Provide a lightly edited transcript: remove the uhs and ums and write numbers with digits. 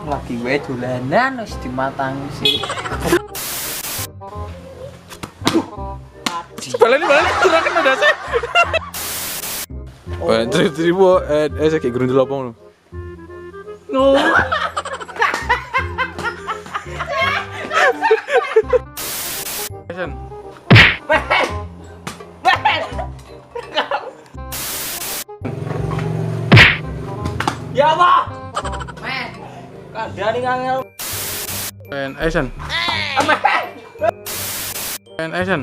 Lagi wae dolanan wis dimatangi sih. Balani turakan ndase. Oh, tribu saya kayak gerundel apa ngono. No. Action. Ya Allah. Men. Kandhani ngangel. And action. And action.